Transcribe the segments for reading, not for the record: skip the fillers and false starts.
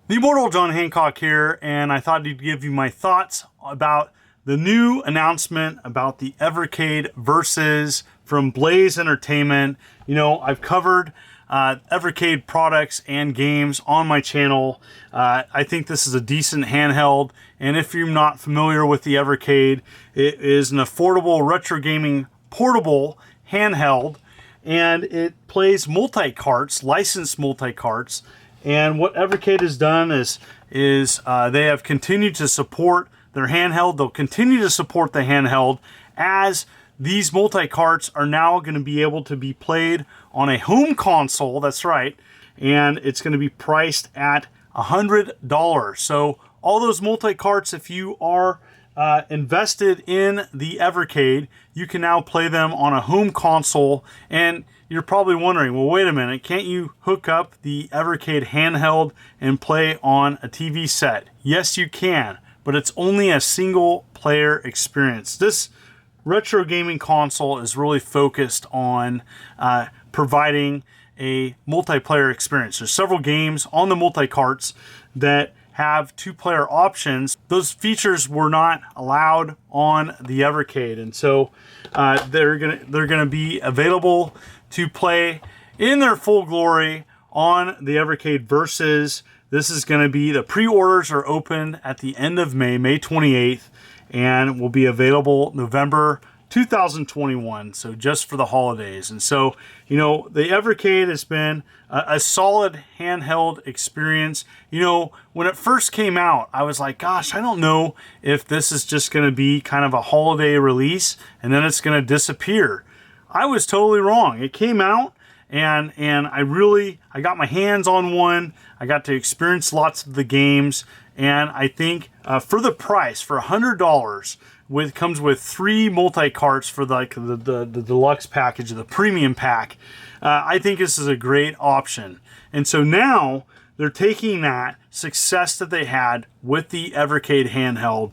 The Immortal John Hancock here, and I thought I'd give you my thoughts about the new announcement about the Evercade Versus from Blaze Entertainment. You know, I've covered Evercade products and games on my channel. I think this is a decent handheld, and if you're not familiar with the Evercade, it is an affordable retro gaming portable handheld, and it plays multi-carts, licensed multi-carts. And what Evercade has done is they have continued to support their handheld. They'll continue to support the handheld as these multi-carts are now going to be able to be played on a home console. That's right. And it's going to be priced at $100. So all those multi-carts, if you are invested in the Evercade, you can now play them on a home console. And you're probably wondering, well, wait a minute, can't you hook up the Evercade handheld and play on a TV set? Yes, you can, but it's only a single player experience. This retro gaming console is really focused on providing a multiplayer experience. There's several games on the multi-carts that have two-player options. Those features were not allowed on the Evercade, and so they're gonna be available to play in their full glory on the Evercade Versus. This is going to be, the pre-orders are open at the end of May, May 28th, and will be available November 2021, so just for the holidays. And so, you know, the Evercade has been a solid handheld experience. You know, when it first came out, I was like, gosh, I don't know if this is just going to be kind of a holiday release and then it's going to disappear. I was totally wrong. It came out, and I got my hands on one. I got to experience lots of the games, and I think for the price, for $100, comes with 3 multi-carts for the deluxe package, the premium pack. I think this is a great option. And so now they're taking that success that they had with the Evercade handheld,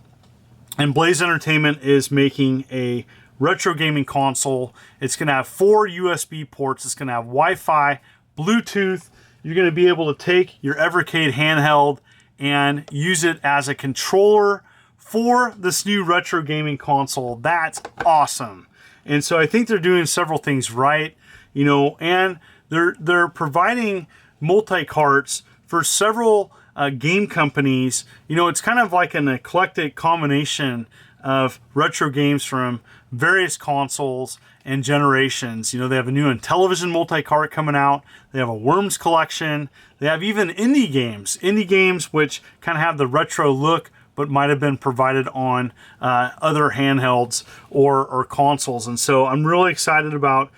and Blaze Entertainment is making a retro gaming console. It's going to have 4 USB ports. It's going to have Wi-Fi, Bluetooth. You're going to be able to take your Evercade handheld and use it as a controller for this new retro gaming console. That's awesome. And so I think they're doing several things right, you know, and they're providing multi-carts for several game companies. You know, it's kind of like an eclectic combination of retro games from various consoles and generations. You know, they have a new Intellivision multi-cart coming out. They have a Worms collection. They have even indie games which kind of have the retro look but might have been provided on other handhelds or consoles. And so I'm really excited about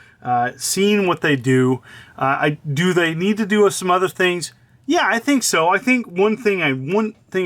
seeing what they do. Do they need to do some other things? Yeah, I think so. I think one thing I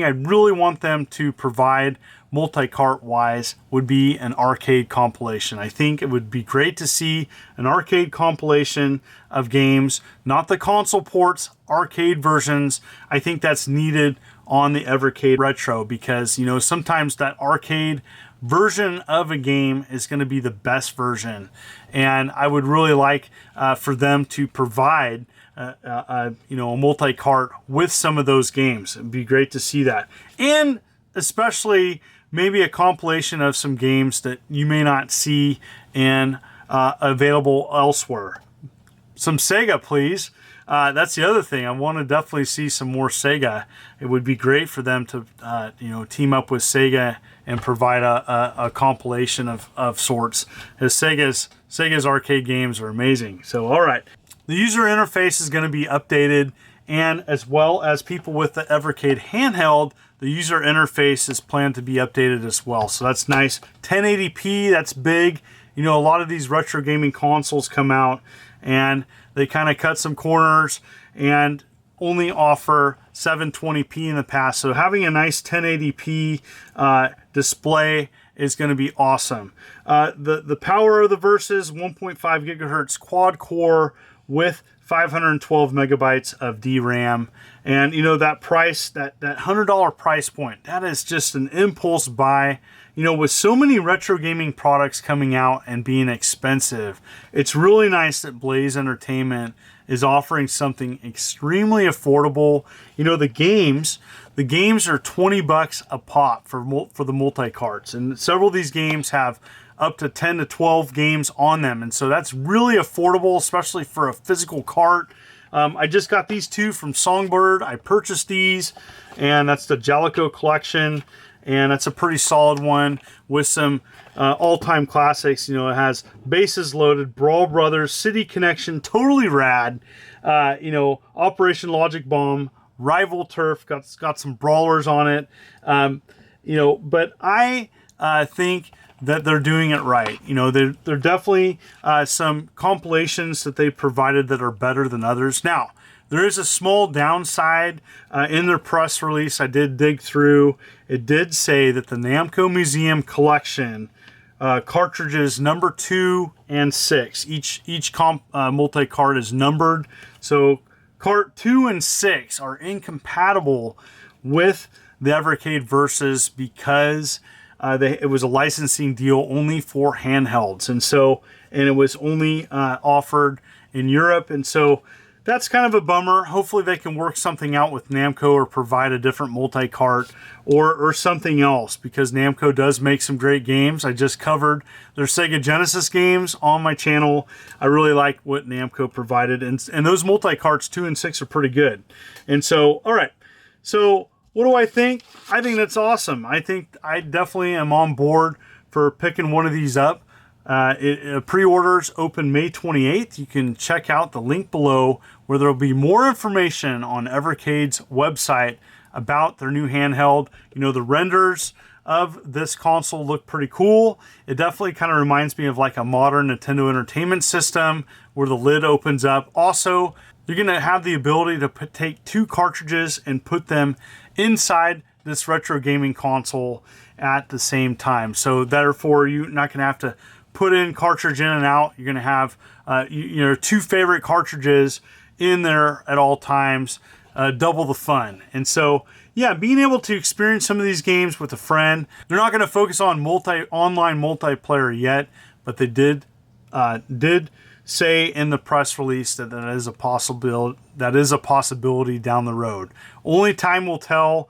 really want them to provide multi-cart wise would be an arcade compilation. I think it would be great to see an arcade compilation of games, not the console ports, arcade versions. I think that's needed on the Evercade Retro because, you know, sometimes that arcade version of a game is going to be the best version, and I would really like for them to provide you know, a multi-cart with some of those games. It'd be great to see that, and especially maybe a compilation of some games that you may not see and available elsewhere. Some Sega, please. That's the other thing. I want to definitely see some more Sega. It would be great for them to you know, team up with Sega and provide a compilation of sorts. As Sega's arcade games are amazing. So, all right. The user interface is going to be updated, and as well as people with the Evercade handheld, the user interface is planned to be updated as well. So that's nice. 1080p, that's big. You know, a lot of these retro gaming consoles come out and they kind of cut some corners and only offer 720p in the past. So having a nice 1080p display is going to be awesome. The power of the Versus, 1.5 gigahertz quad core with 512 megabytes of DRAM. And you know, that price, that $100 price point, that is just an impulse buy. You know, with so many retro gaming products coming out and being expensive, it's really nice that Blaze Entertainment is offering something extremely affordable. You know, the games are 20 bucks a pop for the multi-carts, and several of these games have up to 10 to 12 games on them, and so that's really affordable, especially for a physical cart. I just got these two from Songbird. I purchased these, and that's the Jellico collection, and that's a pretty solid one with some all-time classics. You know, it has Bases Loaded, Brawl Brothers, City Connection, totally rad. You know, Operation Logic Bomb, Rival Turf, got some brawlers on it. You know, but I think that they're doing it right. You know, they're definitely some compilations that they provided that are better than others. Now, there is a small downside in their press release. I did dig through. It did say that the Namco Museum Collection cartridges number 2 and 6, each multi-cart is numbered. So cart 2 and 6 are incompatible with the Evercade Versus because it was a licensing deal only for handhelds, and it was only offered in Europe, and so that's kind of a bummer. Hopefully they can work something out with Namco or provide a different multi-cart or something else, because Namco does make some great games. I just covered their Sega Genesis games on my channel. I really like what Namco provided, and those multi-carts 2 and 6 are pretty good. And so, all right, so what do I think? I think that's awesome. I think I definitely am on board for picking one of these up. Pre-orders open May 28th. You can check out the link below where there will be more information on Evercade's website about their new handheld. You know, the renders of this console look pretty cool. It definitely kind of reminds me of like a modern Nintendo Entertainment System where the lid opens up. Also, you're going to have the ability to take 2 cartridges and put them inside this retro gaming console at the same time. So therefore, you're not going to have to put in cartridge in and out. You're going to have your 2 favorite cartridges in there at all times, double the fun. And so, yeah, being able to experience some of these games with a friend. They're not going to focus on online multiplayer yet, but they did say in the press release that that is a possibility down the road. Only time will tell.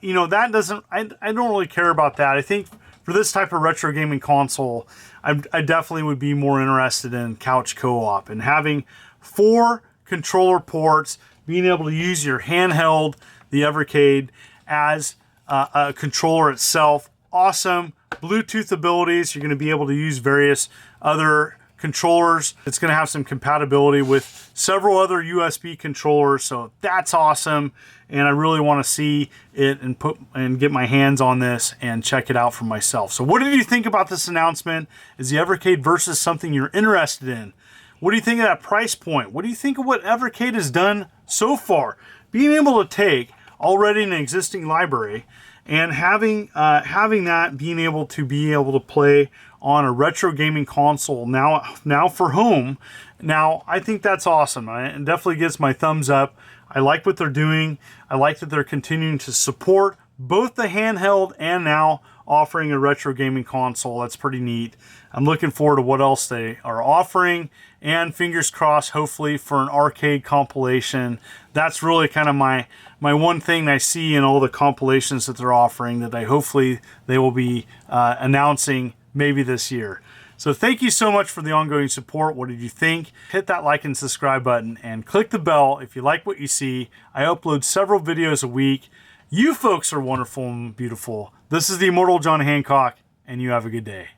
You know, that doesn't. I don't really care about that. I think for this type of retro gaming console, I definitely would be more interested in couch co-op and having 4 controller ports, being able to use your handheld, the Evercade, as a controller itself. Awesome Bluetooth abilities. You're going to be able to use various other controllers. It's going to have some compatibility with several other USB controllers, so that's awesome. And I really want to see it and get my hands on this and check it out for myself. So what did you think about this announcement? Is the Evercade Versus something you're interested in? What do you think of that price point? What do you think of what Evercade has done so far? Being able to take already an existing library and having that, being able to play on a retro gaming console now for home. Now, I think that's awesome. It definitely gets my thumbs up. I like what they're doing. I like that they're continuing to support both the handheld and now offering a retro gaming console. That's pretty neat. I'm looking forward to what else they are offering, and fingers crossed, hopefully, for an arcade compilation. That's really kind of my one thing I see in all the compilations that they're offering, that hopefully they will be announcing maybe this year. So thank you so much for the ongoing support. What did you think? Hit that like and subscribe button and click the bell if you like what you see. I upload several videos a week. You folks are wonderful and beautiful. This is the Immortal John Hancock, and you have a good day.